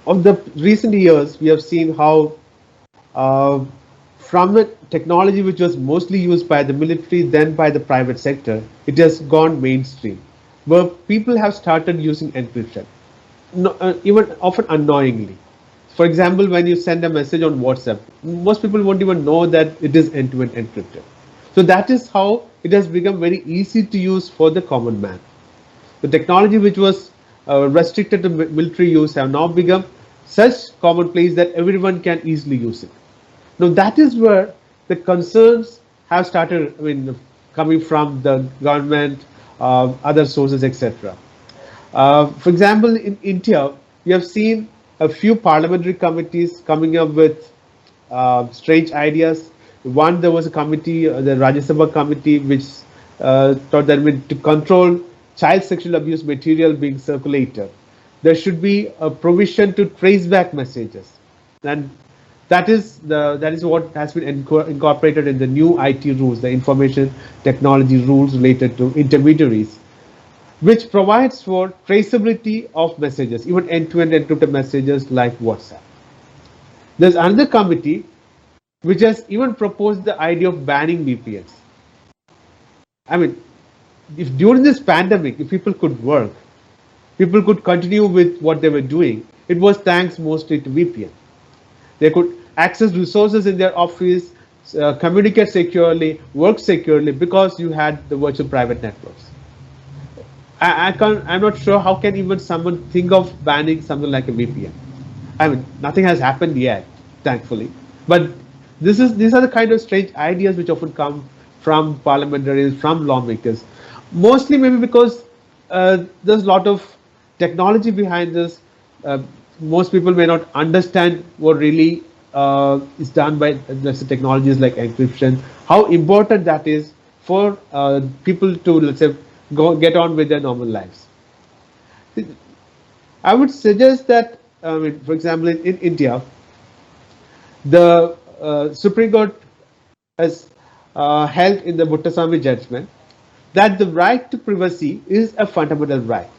of the recent years, we have seen how uh, from a technology which was mostly used by the military, then by the private sector, it has gone mainstream, where people have started using encryption, no, even often unknowingly. For example, when you send a message on WhatsApp, most people won't even know that it is end-to-end encrypted. So that is how it has become very easy to use for the common man. The technology which was restricted to military use have now become such commonplace that everyone can easily use it. Now that is where the concerns have started. I mean, coming from the government, other sources, etc. For example, in India, we have seen a few parliamentary committees coming up with strange ideas. One, there was a committee, the Rajya Sabha committee, which thought that to control child sexual abuse material being circulated, there should be a provision to trace back messages, and that is what has been incorporated in the new IT rules, the information technology rules related to intermediaries, which provides for traceability of messages, even end-to-end encrypted messages like WhatsApp. There's another committee which has even proposed the idea of banning VPNs. I mean, if during this pandemic, if people could work, people could continue with what they were doing, it was thanks mostly to VPN. They could access resources in their office, communicate securely, work securely, because you had the virtual private networks. I'm not sure how can even someone think of banning something like a VPN. I mean, nothing has happened yet, thankfully. But these are the kind of strange ideas which often come from parliamentarians, from lawmakers. Mostly maybe because there's a lot of technology behind this. Most people may not understand what really is done by let's say technologies like encryption, how important that is for people to, let's say, get on with their normal lives. I would suggest that, I mean, for example, in India, the Supreme Court has held in the Buttaswamy judgment that the right to privacy is a fundamental right.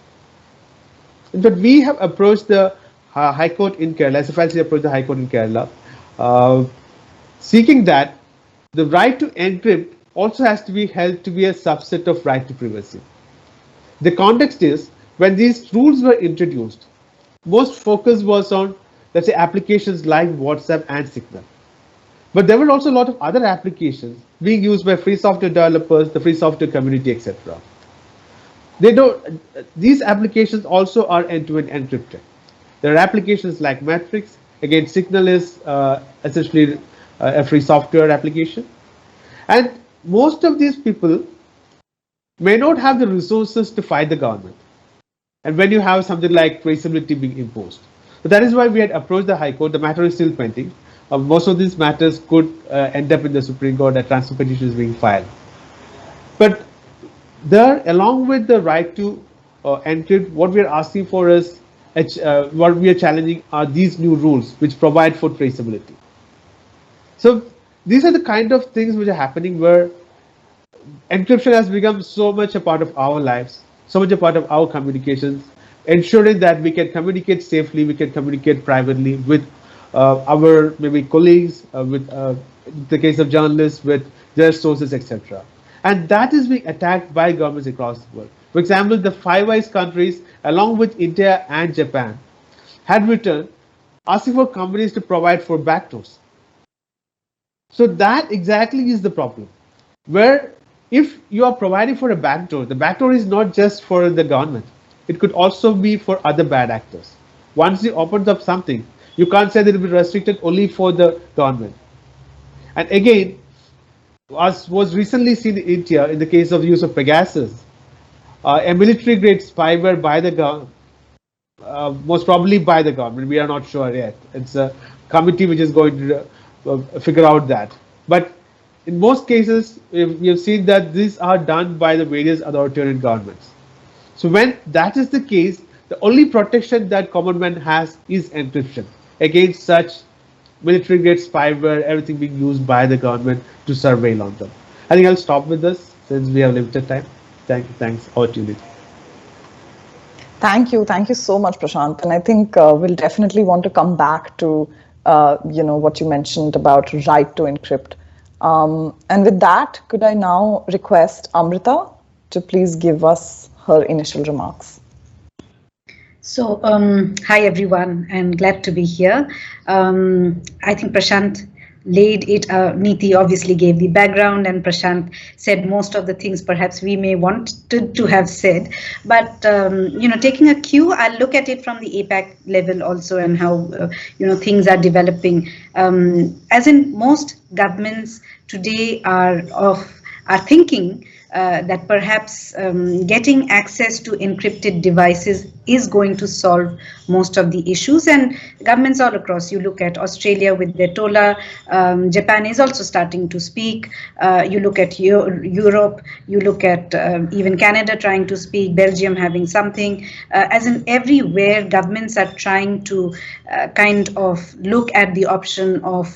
In fact, we have approached the High Court in Kerala, SFIC approached the High Court in Kerala, uh, seeking that the right to encrypt also has to be held to be a subset of right to privacy. The context is, when these rules were introduced, most focus was on, let's say, applications like WhatsApp and Signal. But there were also a lot of other applications being used by free software developers, the free software community, etc. They don't. These applications also are end-to-end encrypted. There are applications like Matrix. Again, Signal is essentially a free software application, and most of these people may not have the resources to fight the government. And when you have something like traceability being imposed, so that is why we had approached the High Court. The matter is still pending. Most of these matters could end up in the Supreme Court. A transfer petition is being filed. But there, along with the right to encrypt, what we are asking for is, what we are challenging are these new rules which provide for traceability. So these are the kind of things which are happening where encryption has become so much a part of our lives, so much a part of our communications, ensuring that we can communicate safely, we can communicate privately with our maybe colleagues, with the case of journalists, with their sources, etc. And that is being attacked by governments across the world. For example, the Five Eyes countries, along with India and Japan, had written asking for companies to provide for backdoors. So that exactly is the problem, where if you are providing for a backdoor, the backdoor is not just for the government. It could also be for other bad actors. Once you open up something, you can't say that it will be restricted only for the government. And again, as was recently seen in India in the case of use of Pegasus, a military-grade spyware by the government, most probably by the government. We are not sure yet. It's a committee which is going to figure out that. But in most cases, we have seen that these are done by the various authoritarian governments. So when that is the case, the only protection that common man has is encryption against such military-grade spyware, everything being used by the government to surveil on them. I think I'll stop with this since we have limited time. Thanks. Over to you, Neeti. Thank you. Thank you so much, Prasanth. And I think we'll definitely want to come back to, what you mentioned about right to encrypt. And with that, could I now request Amrita to please give us her initial remarks? So, hi everyone, and glad to be here. I think Prasanth laid it, Neeti obviously gave the background, and Prasanth said most of the things perhaps we may want to have said. But, taking a cue, I'll look at it from the APAC level also and how, things are developing. As in most governments today are thinking that perhaps getting access to encrypted devices is going to solve most of the issues, and governments all across, you look at Australia with their TOLA, Japan is also starting to speak, you look at Europe, you look at even Canada trying to speak, Belgium having something, as in everywhere governments are trying to kind of look at the option of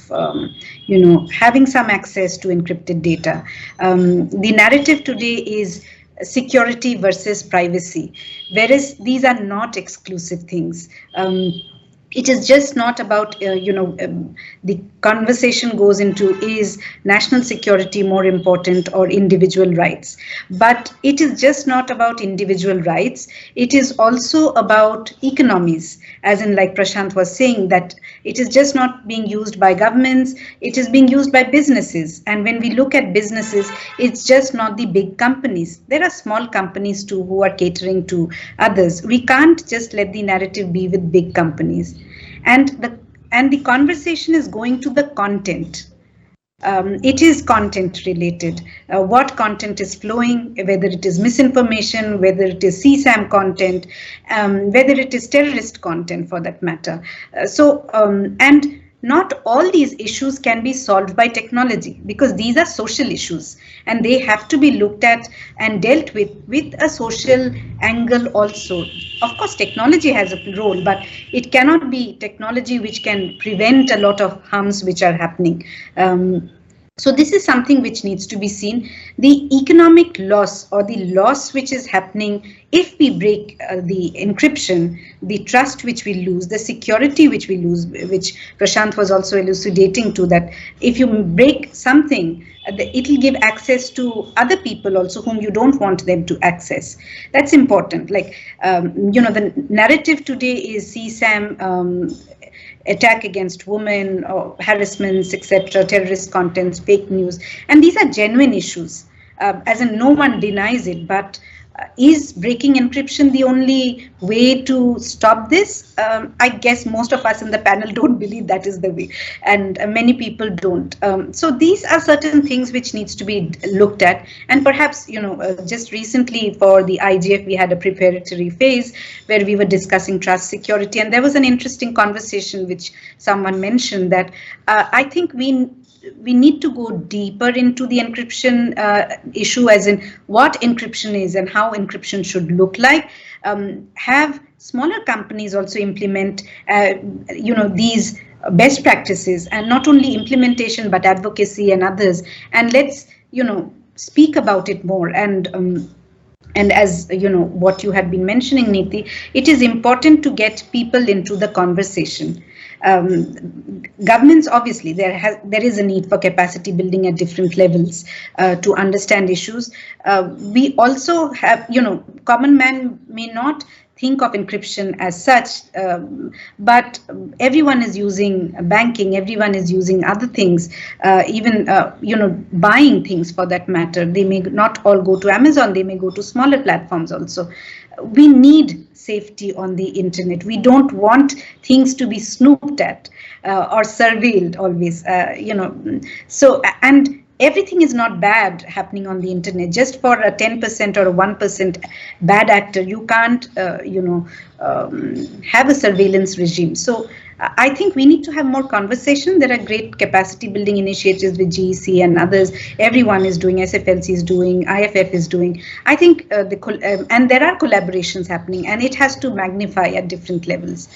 having some access to encrypted data. The narrative today is security versus privacy, whereas these are not exclusive things. It is just not about the conversation goes into, is national security more important or individual rights? But it is just not about individual rights, it is also about economies, as in, like Prasanth was saying, that it is just not being used by governments, it is being used by businesses. And when we look at businesses, it's just not the big companies, there are small companies too who are catering to others. We can't just let the narrative be with big companies. And the conversation is going to the content. It is content related. What content is flowing, whether it is misinformation, whether it is CSAM content, whether it is terrorist content for that matter. And not all these issues can be solved by technology, because these are social issues and they have to be looked at and dealt with a social angle also. Of course, technology has a role, but it cannot be technology which can prevent a lot of harms which are happening. So this is something which needs to be seen. The economic loss or the loss which is happening if we break the encryption, the trust which we lose, the security which we lose, which Prasanth was also elucidating to, that if you break something, it will give access to other people also whom you don't want them to access. That's important. Like, the narrative today is CSAM, attack against women, or harassments, etc., terrorist contents, fake news. And these are genuine issues, as in no one denies it, but is breaking encryption the only way to stop this? I guess most of us in the panel don't believe that is the way, and many people don't. So these are certain things which needs to be looked at, and perhaps, just recently for the IGF, we had a preparatory phase where we were discussing trust security, and there was an interesting conversation which someone mentioned that I think we need to go deeper into the encryption issue, as in what encryption is and how encryption should look like. Have smaller companies also implement, these best practices, and not only implementation but advocacy and others. And let's, speak about it more. And as what you had been mentioning, Neeti, it is important to get people into the conversation. Governments, obviously, there is a need for capacity building at different levels to understand issues. We also have, common man may not think of encryption as such, but everyone is using banking, everyone is using other things, even buying things for that matter. They may not all go to Amazon, they may go to smaller platforms also. We need safety on the internet. We don't want things to be snooped at or surveilled always, So, and everything is not bad happening on the internet. Just for a 10% or a 1% bad actor, you can't, have a surveillance regime. So I think we need to have more conversation. There are great capacity building initiatives with GEC and others. Everyone is doing, SFLC is doing, IFF is doing. I think and there are collaborations happening, and it has to magnify at different levels.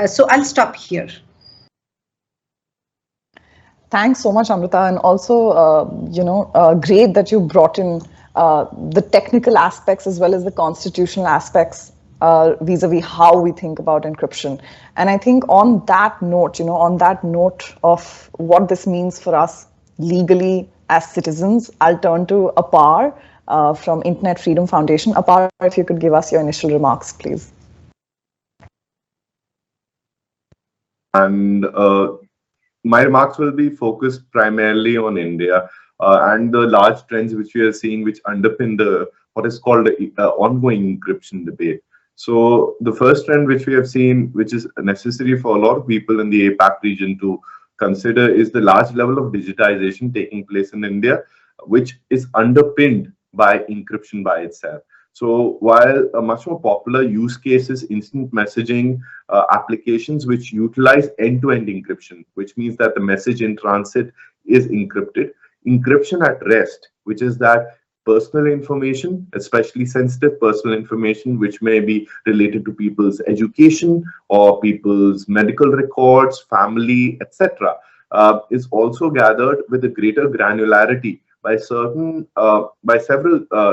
So I'll stop here. Thanks so much, Amrita, and also, great that you brought in the technical aspects as well as the constitutional aspects vis-a-vis how we think about encryption. And I think on that note, on that note of what this means for us legally as citizens, I'll turn to Apar from Internet Freedom Foundation. Apar, if you could give us your initial remarks, please. And my remarks will be focused primarily on India and the large trends which we are seeing, which underpin the what is called the ongoing encryption debate. So the first trend which we have seen, which is necessary for a lot of people in the APAC region to consider, is the large level of digitization taking place in India, which is underpinned by encryption by itself. So while a much more popular use case is instant messaging applications which utilize end-to-end encryption, which means that the message in transit is encrypted. Encryption at rest, which is that personal information, especially sensitive personal information, which may be related to people's education or people's medical records, family, etc., is also gathered with a greater granularity by several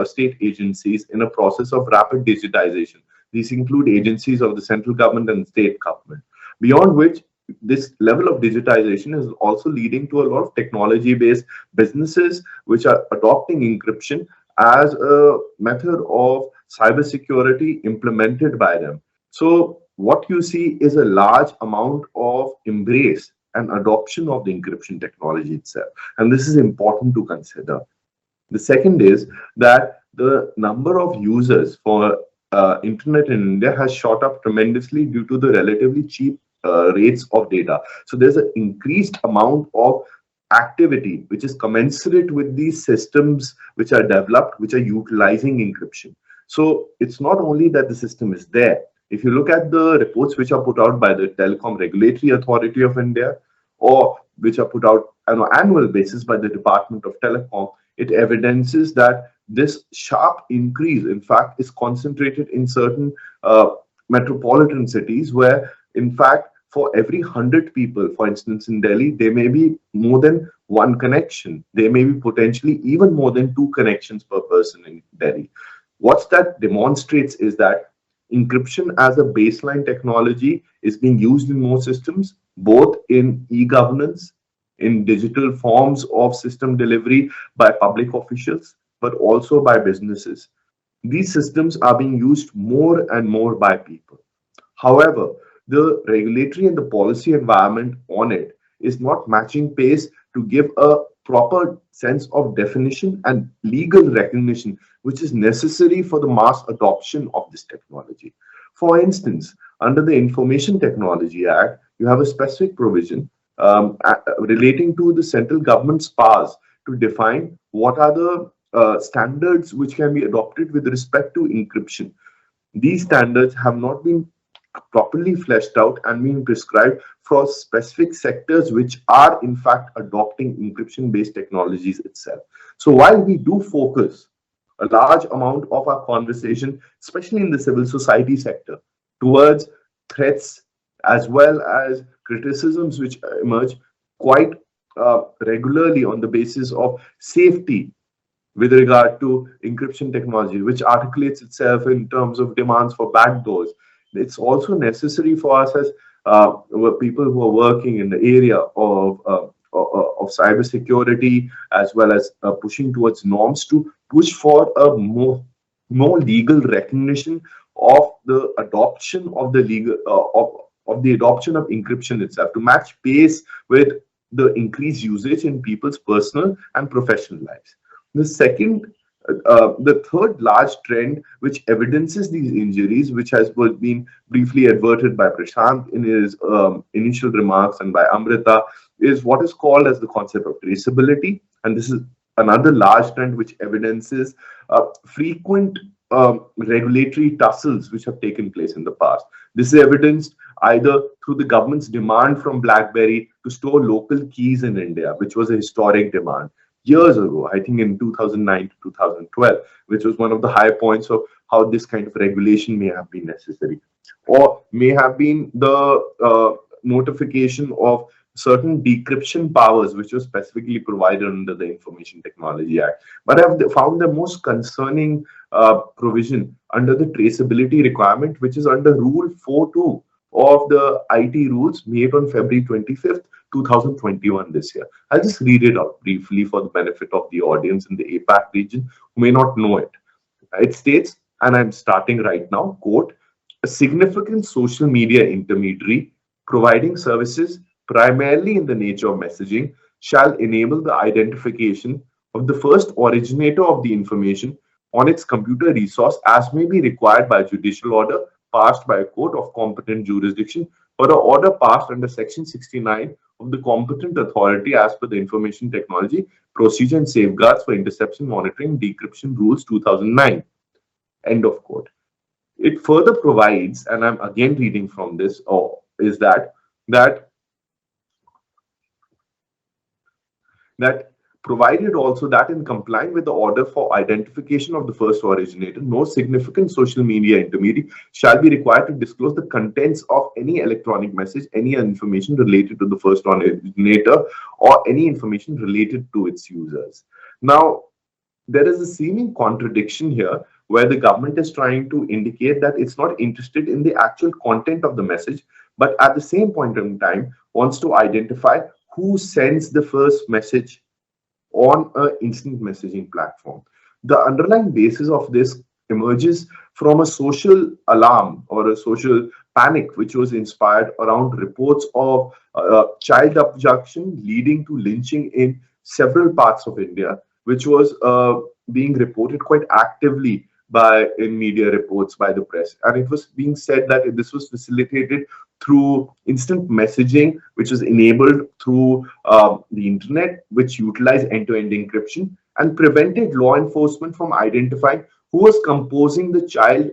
state agencies in a process of rapid digitization. These include agencies of the central government and state government. Beyond which, this level of digitization is also leading to a lot of technology-based businesses which are adopting encryption as a method of cybersecurity implemented by them. So what you see is a large amount of embrace and adoption of the encryption technology itself. And this is important to consider. The second is that the number of users for internet in India has shot up tremendously due to the relatively cheap rates of data. So there's an increased amount of activity which is commensurate with these systems which are developed, which are utilizing encryption. So it's not only that the system is there. If you look at the reports which are put out by the Telecom Regulatory Authority of India, or which are put out on an annual basis by the Department of Telecom, it evidences that this sharp increase, in fact, is concentrated in certain metropolitan cities where, in fact, for every 100 people, for instance, in Delhi, there may be more than one connection. There may be potentially even more than 2 connections per person in Delhi. What that demonstrates is that encryption as a baseline technology is being used in more systems, both in e-governance, in digital forms of system delivery by public officials, but also by businesses. These systems are being used more and more by people. However, the regulatory and the policy environment on it is not matching pace to give a proper sense of definition and legal recognition, which is necessary for the mass adoption of this technology. For instance, under the Information Technology Act, you have a specific provision relating to the central government's powers to define what are the standards which can be adopted with respect to encryption. These standards have not been properly fleshed out and being prescribed for specific sectors which are in fact adopting encryption based technologies itself. So while we do focus a large amount of our conversation, especially in the civil society sector, towards threats as well as criticisms which emerge quite regularly on the basis of safety with regard to encryption technology, which articulates itself in terms of demands for backdoors. It's also necessary for us as people who are working in the area of cybersecurity, as well as pushing towards norms, to push for a more legal recognition of the adoption of the legal of the adoption of encryption itself, to match pace with the increased usage in people's personal and professional lives. The third large trend which evidences these injuries, which has been briefly adverted by Prasanth in his initial remarks and by Amrita, is what is called as the concept of traceability. And this is another large trend which evidences frequent regulatory tussles which have taken place in the past. This is evidenced either through the government's demand from BlackBerry to store local keys in India, which was a historic demand years ago, I think in 2009 to 2012, which was one of the high points of how this kind of regulation may have been necessary, or may have been the notification of certain decryption powers which were specifically provided under the Information Technology Act. But I've found the most concerning provision under the traceability requirement, which is under Rule 4.2 of the IT rules made on February 25th, 2021 this year. I'll just read it out briefly for the benefit of the audience in the APAC region who may not know it. It states, and I'm starting right now, quote, a significant social media intermediary providing services primarily in the nature of messaging shall enable the identification of the first originator of the information on its computer resource as may be required by judicial order passed by a court of competent jurisdiction or an order passed under Section 69 of the competent authority as per the Information Technology Procedure and Safeguards for Interception, Monitoring, Decryption Rules 2009. End of quote. It further provides, and I'm again reading from this, is that provided also that in complying with the order for identification of the first originator, no significant social media intermediary shall be required to disclose the contents of any electronic message, any information related to the first originator, or any information related to its users. Now, there is a seeming contradiction here where the government is trying to indicate that it's not interested in the actual content of the message, but at the same point in time wants to identify who sends the first message on an instant messaging platform. The underlying basis of this emerges from a social alarm or a social panic which was inspired around reports of child abduction leading to lynching in several parts of India, which was being reported quite actively in media reports by the press. And it was being said that this was facilitated through instant messaging, which is enabled through the internet, which utilized end-to-end encryption and prevented law enforcement from identifying who was composing the child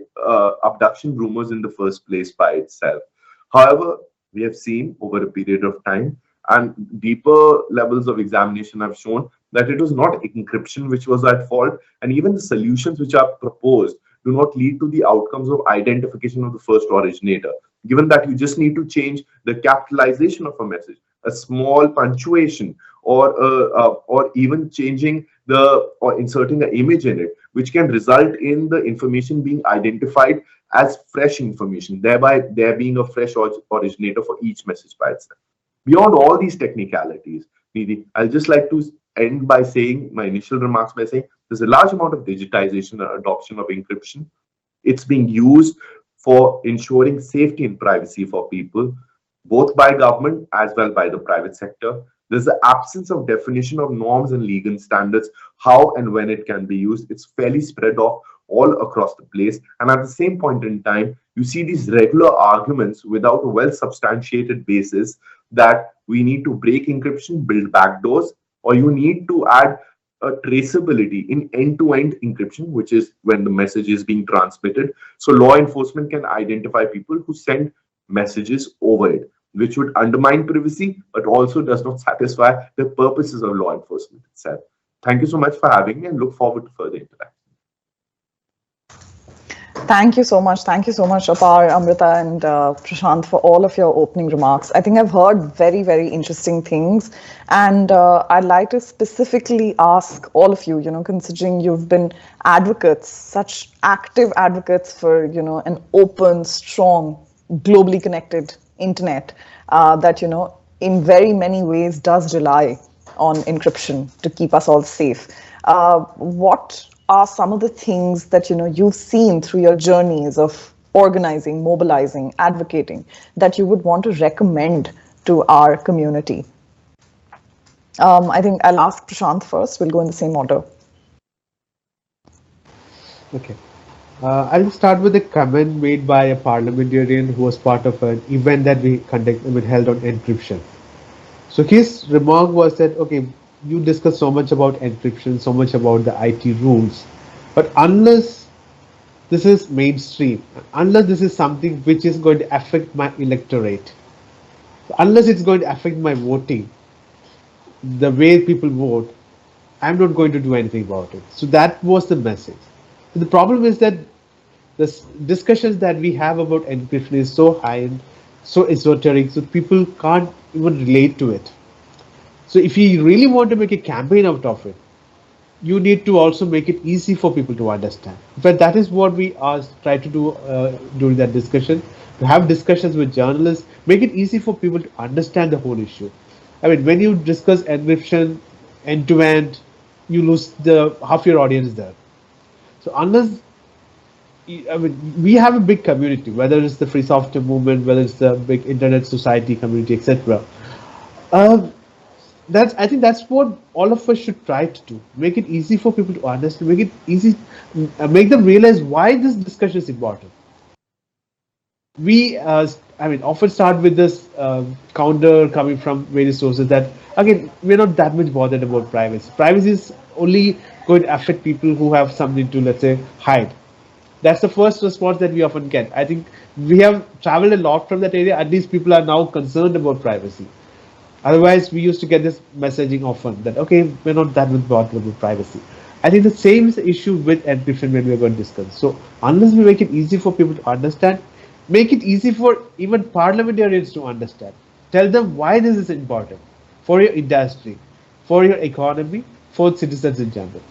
abduction rumors in the first place by itself. However, we have seen over a period of time and deeper levels of examination have shown that it was not encryption which was at fault, and even the solutions which are proposed do not lead to the outcomes of identification of the first originator, given that you just need to change the capitalization of a message, a small punctuation, or even changing or inserting an image in it, which can result in the information being identified as fresh information, thereby there being a fresh originator for each message by itself. Beyond all these technicalities, Neeti, I'll just like to end by saying my initial remarks by saying there's a large amount of digitization and adoption of encryption. It's being used for ensuring safety and privacy for people, both by government as well by the private sector. There's the absence of definition of norms and legal standards, how and when it can be used. It's fairly spread off all across the place. And at the same point in time, you see these regular arguments without a well-substantiated basis that we need to break encryption, build backdoors, or you need to add a traceability in end-to-end encryption, which is when the message is being transmitted. So law enforcement can identify people who send messages over it, which would undermine privacy, but also does not satisfy the purposes of law enforcement itself. Thank you so much for having me and look forward to further interaction. Thank you so much. Thank you so much, Apar, Amrita, and Prasanth, for all of your opening remarks. I think I've heard very, very interesting things. And I'd like to specifically ask all of you, considering you've been advocates, such active advocates for, an open, strong, globally connected internet that, in very many ways does rely on encryption to keep us all safe. What are some of the things that you've seen through your journeys of organizing, mobilizing, advocating that you would want to recommend to our community? I think I'll ask Prasanth first. We'll go in the same order. Okay. I'll start with a comment made by a parliamentarian who was part of an event that we held on encryption. So his remark was that, okay, you discuss so much about encryption, so much about the IT rules, but unless this is mainstream, unless this is something which is going to affect my electorate, unless it's going to affect my voting, the way people vote, I'm not going to do anything about it. So that was the message. The problem is that the discussions that we have about encryption is so high-end, so esoteric, so people can't even relate to it. So if you really want to make a campaign out of it, you need to also make it easy for people to understand. But that is what we try to do during that discussion. To have discussions with journalists, make it easy for people to understand the whole issue. I mean, when you discuss encryption end to end, you lose the half your audience there. So unless I mean, we have a big community, whether it's the free software movement, whether it's the big internet society community, etc. Uh, that's I think that's what all of us should try to do. Make it easy for people to understand. Make it easy, make them realize why this discussion is important. We, I mean, often start with this counter coming from various sources that again we're not that much bothered about privacy. Privacy is only going to affect people who have something to, let's say, hide. That's the first response that we often get. I think we have traveled a lot from that area. At least people are now concerned about privacy. Otherwise, we used to get this messaging often that, okay, we're not that much bothered about privacy. I think the same is the issue with encryption when we're going to discuss. So, unless we make it easy for people to understand, make it easy for even parliamentarians to understand. Tell them why this is important for your industry, for your economy, for citizens in general.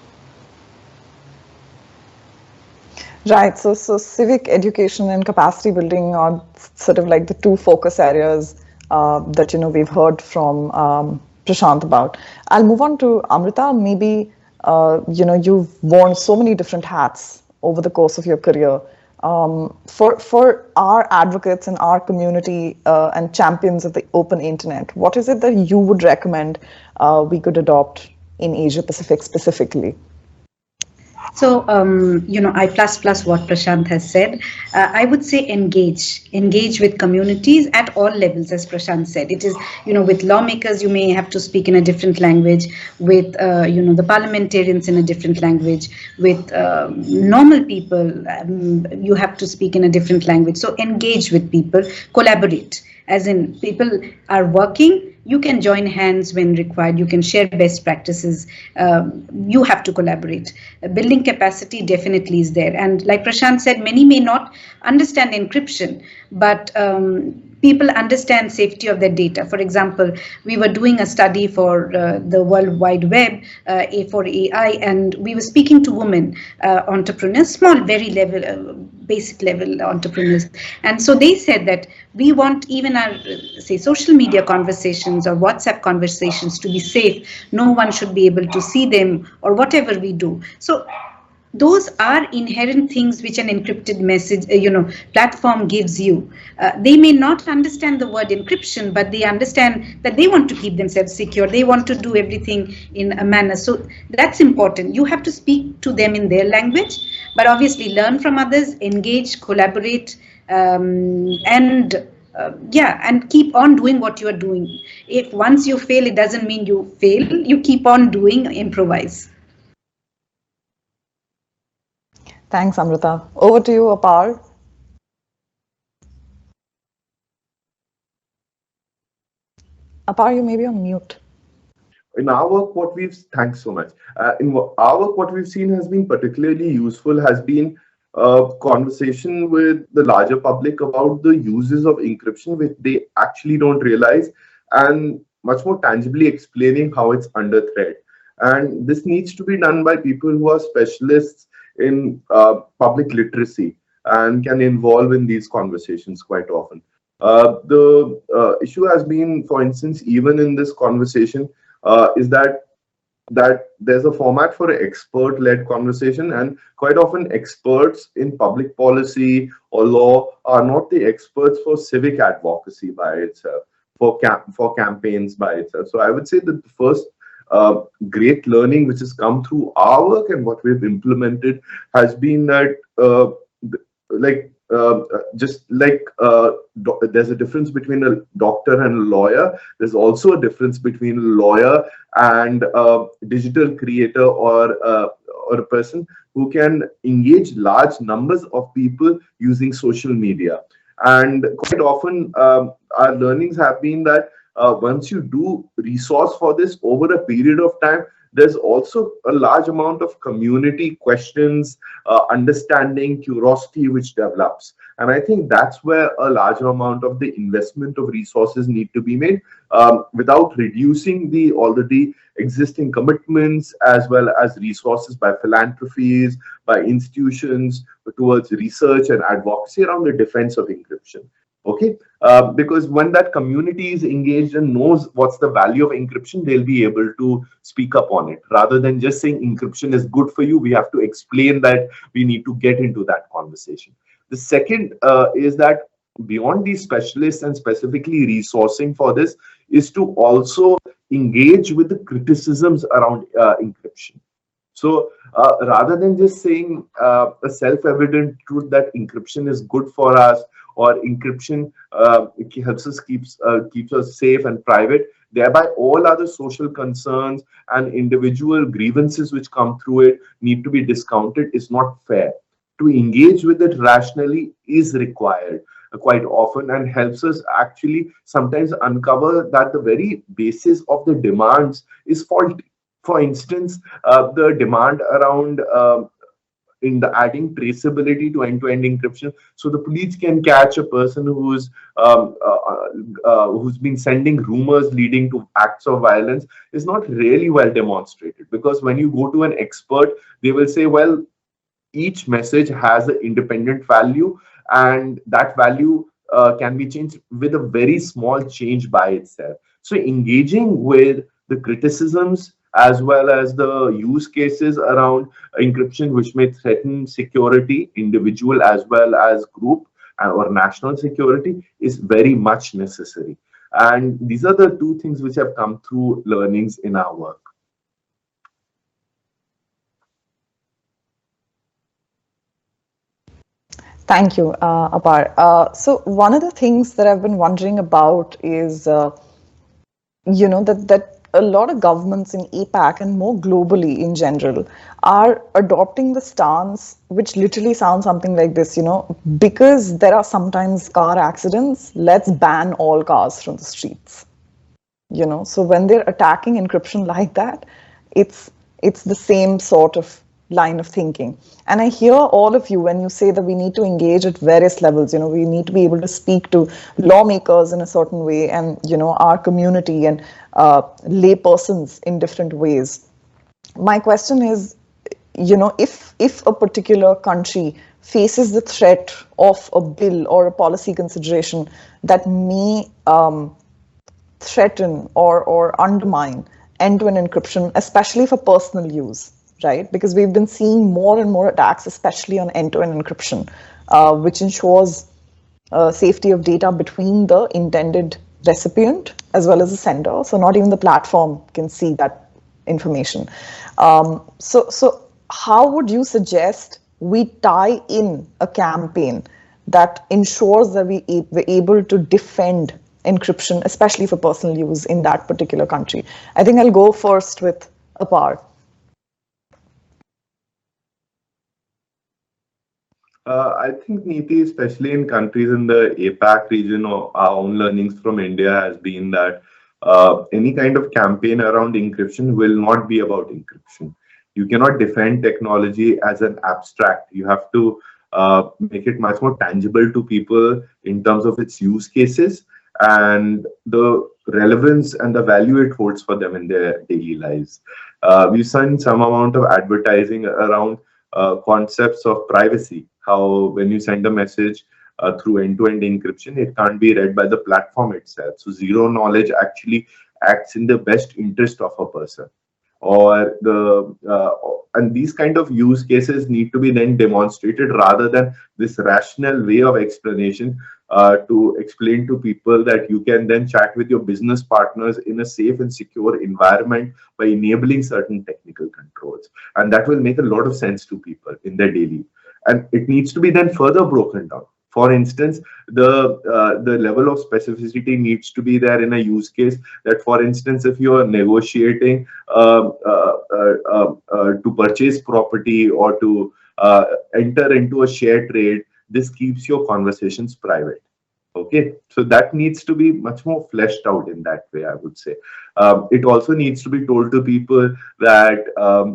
Right. So civic education and capacity building are sort of like the two focus areas that we've heard from Prasanth about. I'll move on to Amrita. Maybe you've worn so many different hats over the course of your career. For our advocates and our community and champions of the open internet, what is it that you would recommend we could adopt in Asia Pacific specifically? So, I plus what Prasanth has said. I would say engage with communities at all levels, as Prasanth said. It is, with lawmakers, you may have to speak in a different language, with, the parliamentarians in a different language, with normal people, you have to speak in a different language. So engage with people, collaborate, as in people are working. You can join hands when required. You can share best practices. You have to collaborate. Building capacity definitely is there. And like Prasanth said, many may not understand encryption, but people understand safety of their data. For example, we were doing a study for the World Wide Web for AI, and we were speaking to women entrepreneurs, small, very level, basic level entrepreneurs. And so they said that we want even our, say, social media conversations or WhatsApp conversations to be safe. No one should be able to see them or whatever we do. So those are inherent things which an encrypted message, platform gives you. They may not understand the word encryption, but they understand that they want to keep themselves secure. They want to do everything in a manner. So that's important. You have to speak to them in their language, but obviously learn from others, engage, collaborate, and keep on doing what you are doing. If once you fail, it doesn't mean you fail. You keep on doing, improvise. Thanks, Amrita. Over to you, Apar. Apar, you may be on mute. In our work, thanks so much. In our work, what we've seen has been particularly useful, has been a conversation with the larger public about the uses of encryption, which they actually don't realize, and much more tangibly explaining how it's under threat. And this needs to be done by people who are specialists in public literacy and can involve in these conversations quite often. The issue has been, for instance, even in this conversation, is that there's a format for an expert-led conversation, and quite often experts in public policy or law are not the experts for civic advocacy by itself, for campaigns by itself. So I would say that the first great learning which has come through our work and what we've implemented has been that there's a difference between a doctor and a lawyer. There's also a difference between a lawyer and a digital creator or a person who can engage large numbers of people using social media. And quite often our learnings have been that once you do resource for this over a period of time, there's also a large amount of community questions, understanding, curiosity which develops. And I think that's where a larger amount of the investment of resources need to be made, without reducing the already existing commitments as well as resources by philanthropies, by institutions towards research and advocacy around the defense of encryption. Okay, because when that community is engaged and knows what's the value of encryption, they'll be able to speak up on it. Rather than just saying encryption is good for you, we have to explain that. We need to get into that conversation. The second is that beyond these specialists and specifically resourcing for this, is to also engage with the criticisms around encryption. So rather than just saying a self-evident truth that encryption is good for us, or encryption it helps us keeps us safe and private, thereby all other social concerns and individual grievances which come through it need to be discounted, is not fair. To engage with it rationally is required quite often, and helps us actually sometimes uncover that the very basis of the demands is faulty. For instance, the demand around in the adding traceability to end-to-end encryption, so the police can catch a person who's been sending rumors leading to acts of violence, is not really well demonstrated. Because when you go to an expert, they will say, well, each message has an independent value, and that value can be changed with a very small change by itself. So engaging with the criticisms as well as the use cases around encryption which may threaten security, individual as well as group or national security, is very much necessary. And these are the two things which have come through learnings in our work. Thank you, Apar. So one of the things that I've been wondering about is, that a lot of governments in APAC and more globally in general are adopting the stance, which literally sounds something like this, because there are sometimes car accidents, let's ban all cars from the streets. So when they're attacking encryption like that, it's the same sort of line of thinking. And I hear all of you when you say that we need to engage at various levels. We need to be able to speak to lawmakers in a certain way, and our community and laypersons in different ways. My question is, if a particular country faces the threat of a bill or a policy consideration that may threaten or undermine end-to-end encryption, especially for personal use, right? Because we've been seeing more and more attacks, especially on end-to-end encryption, which ensures safety of data between the intended recipient as well as the sender. So not even the platform can see that information. So how would you suggest we tie in a campaign that ensures that we're able to defend encryption, especially for personal use in that particular country? I think I'll go first with Apar. I think, Neeti, especially in countries in the APAC region, or our own learnings from India has been that any kind of campaign around encryption will not be about encryption. You cannot defend technology as an abstract. You have to make it much more tangible to people in terms of its use cases and the relevance and the value it holds for them in their daily lives. We've seen some amount of advertising around concepts of privacy, how when you send a message through end-to-end encryption, it can't be read by the platform itself. So zero knowledge actually acts in the best interest of a person. Or and these kind of use cases need to be then demonstrated rather than this rational way of explanation, to explain to people that you can then chat with your business partners in a safe and secure environment by enabling certain technical controls, and that will make a lot of sense to people in their daily. And it needs to be then further broken down. For instance, the level of specificity needs to be there in a use case that, for instance, if you are negotiating to purchase property or to enter into a share trade, this keeps your conversations private. Okay, so that needs to be much more fleshed out in that way, I would say. It also needs to be told to people that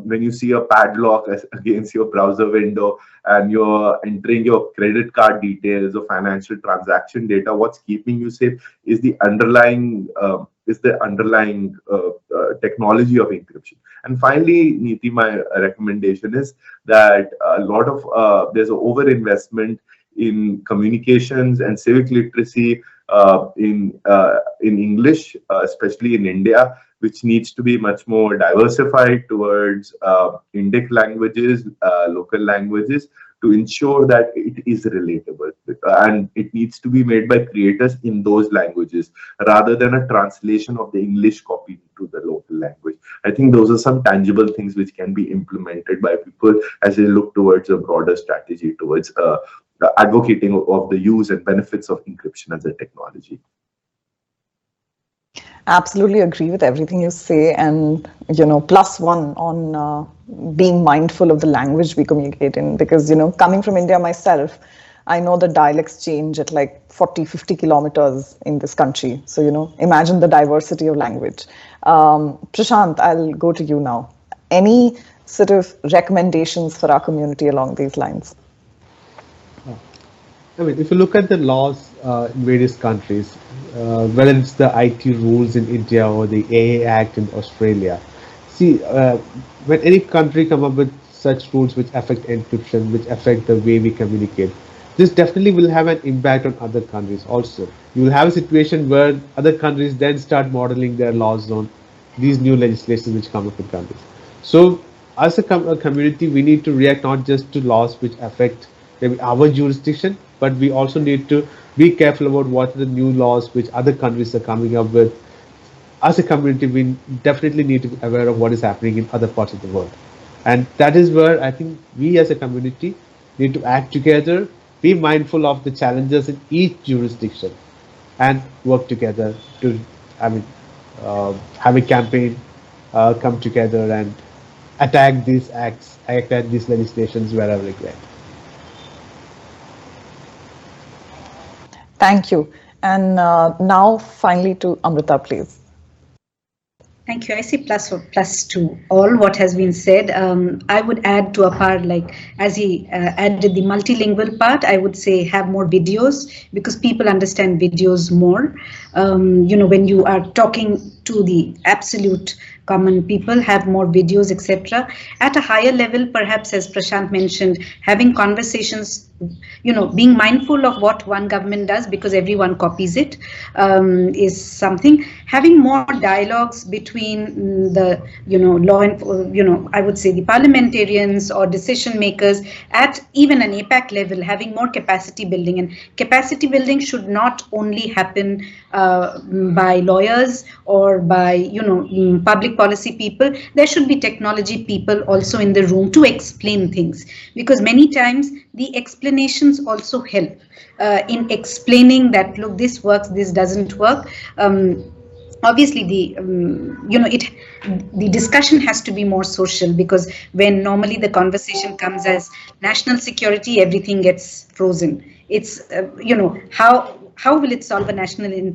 when you see a padlock against your browser window and you're entering your credit card details or financial transaction data, what's keeping you safe is the underlying technology of encryption. And finally, Neeti, my recommendation is that a lot of there's an overinvestment in communications and civic literacy in English, especially in India, which needs to be much more diversified towards Indic languages, local languages, to ensure that it is relatable. And it needs to be made by creators in those languages rather than a translation of the English copy to the local language. I think those are some tangible things which can be implemented by people as they look towards a broader strategy towards the advocating of the use and benefits of encryption as a technology. Absolutely agree with everything you say, and plus one on being mindful of the language we communicate in, because coming from India myself, I know the dialects change at like 40-50 kilometers in this country. So imagine the diversity of language. Prasanth, I'll go to you now. Any sort of recommendations for our community along these lines? I mean, if you look at the laws in various countries, whether it's the IT rules in India or the AA Act in Australia, see, when any country come up with such rules which affect encryption, which affect the way we communicate, this definitely will have an impact on other countries also. You will have a situation where other countries then start modeling their laws on these new legislations which come up in countries. So, as a community, we need to react not just to laws which affect maybe our jurisdiction, but we also need to be careful about what are the new laws which other countries are coming up with. As a community, we definitely need to be aware of what is happening in other parts of the world. And that is where I think we as a community need to act together, be mindful of the challenges in each jurisdiction, and work together to, have a campaign, come together and attack these acts, attack these legislations wherever required. Thank you. And now finally to Amrita, please. Thank you. I see plus to all what has been said. I would add to Apar, like as he added the multilingual part, I would say have more videos, because people understand videos more. When you are talking to the absolute common people, have more videos, etc. At a higher level, perhaps, as Prasanth mentioned, having conversations, being mindful of what one government does, because everyone copies it, is something. Having more dialogues between the, I would say the parliamentarians or decision makers at even an APAC level, having more capacity building. And capacity building should not only happen by lawyers or by, public policy people. There should be technology people also in the room to explain things, because many times the explanations also help in explaining that, look, this works, this doesn't work. Obviously, the discussion has to be more social, because when normally the conversation comes as national security, everything gets frozen. It's how will it solve a national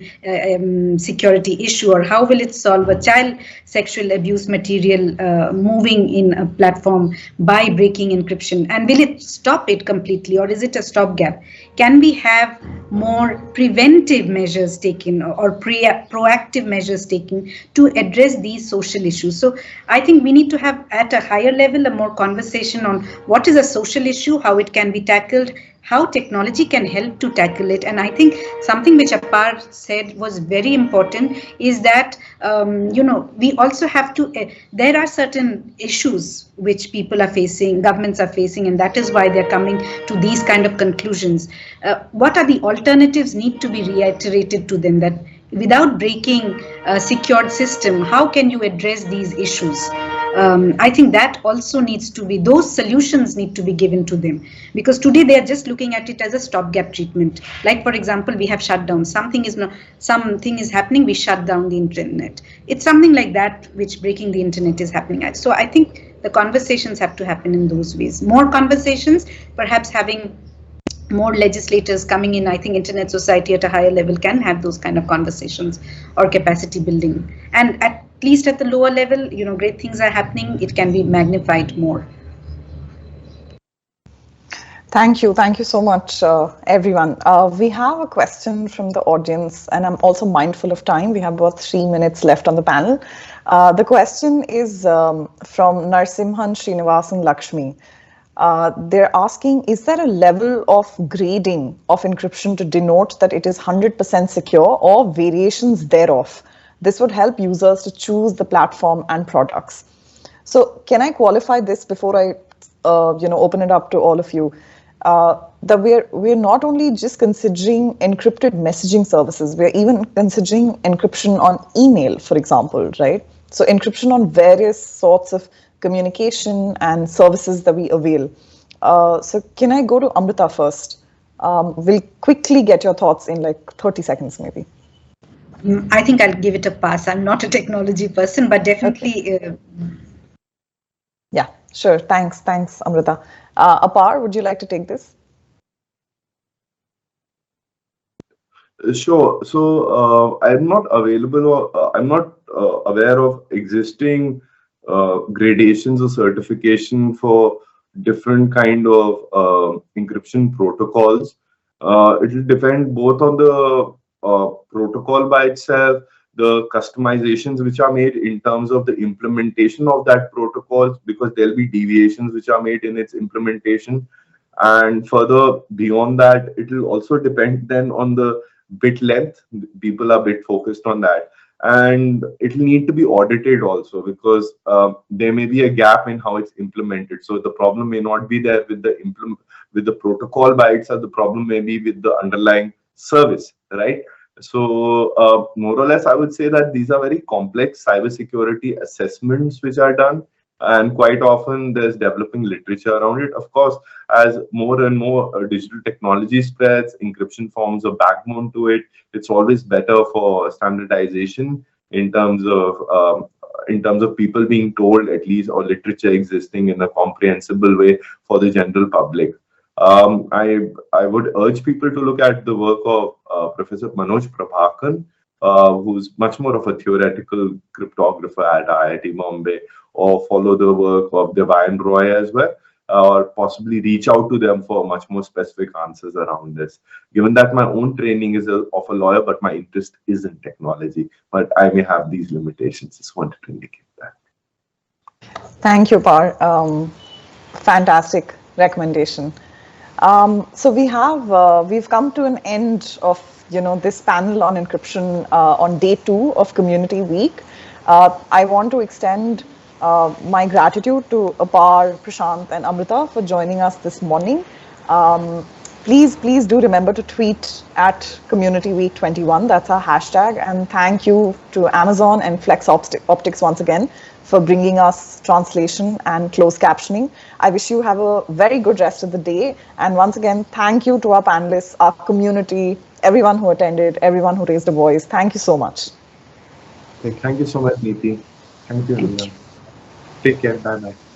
security issue, or how will it solve a child sexual abuse material moving in a platform by breaking encryption, and will it stop it completely, or is it a stopgap? Can we have more preventive measures taken, or proactive measures taken to address these social issues? So I think we need to have at a higher level a more conversation on what is a social issue, how it can be tackled, how technology can help to tackle it. And I think something which Apar said was very important is that, we also have to, there are certain issues which people are facing, governments are facing, and that is why they're coming to these kind of conclusions. What are the alternatives need to be reiterated to them, that without breaking a secured system, how can you address these issues? I think that also needs to be, those solutions need to be given to them, because today they are just looking at it as a stopgap treatment. Like, for example, we have shut down, something is happening, we shut down the internet. It's something like that which breaking the internet is happening at. So I think the conversations have to happen in those ways. More conversations, perhaps having more legislators coming in, I think internet society at a higher level can have those kind of conversations or capacity building. And at least at the lower level, great things are happening. It can be magnified more. Thank you so much, everyone. We have a question from the audience, and I'm also mindful of time. We have about 3 minutes left on the panel. The question is from Narsimhan Srinivasan Lakshmi. They're asking, is there a level of grading of encryption to denote that it is 100% secure or variations thereof? This would help users to choose the platform and products. So can I qualify this before I open it up to all of you? That we're not only just considering encrypted messaging services, we're even considering encryption on email, for example, right? So encryption on various sorts of communication and services that we avail. So can I go to Amrita first? We'll quickly get your thoughts in like 30 seconds, maybe. I think I'll give it a pass. I'm not a technology person, but definitely. Okay. Yeah, sure. Thanks, Amrita. Apar, would you like to take this? Sure. So I'm not available, or I'm not aware of existing gradations or certification for different kind of encryption protocols. It will depend both on the protocol by itself, the customizations which are made in terms of the implementation of that protocol, because there'll be deviations which are made in its implementation. And further beyond that, it will also depend then on the bit length. People are a bit focused on that, and it will need to be audited also, because there may be a gap in how it's implemented. So the problem may not be there with the protocol by itself. The problem may be with the underlying service, right? So more or less, I would say that these are very complex cybersecurity assessments which are done, and quite often there's developing literature around it. Of course, as more and more digital technology spreads, encryption forms a backbone to it. It's always better for standardization in terms of people being told, at least, or literature existing in a comprehensible way for the general public. I would urge people to look at the work of Professor Manoj Prabhakar, who's much more of a theoretical cryptographer at IIT Bombay, or follow the work of Devayan Roy as well, or possibly reach out to them for much more specific answers around this. Given that my own training is of a lawyer, but my interest is in technology, but I may have these limitations. Just wanted to indicate that. Thank you, Par. Fantastic recommendation. So we've come to an end of this panel on encryption on day 2 of Community Week. I want to extend my gratitude to Apar, Prasanth, and Amrita for joining us this morning. Please do remember to tweet at Community Week 21. That's our hashtag. And thank you to Amazon and Flex Optics once again for bringing us translation and closed captioning. I wish you have a very good rest of the day. And once again, thank you to our panelists, our community, everyone who attended, everyone who raised a voice. Thank you so much. Thank you so much, Neeti. Thank you, everyone. Take care. Bye-bye.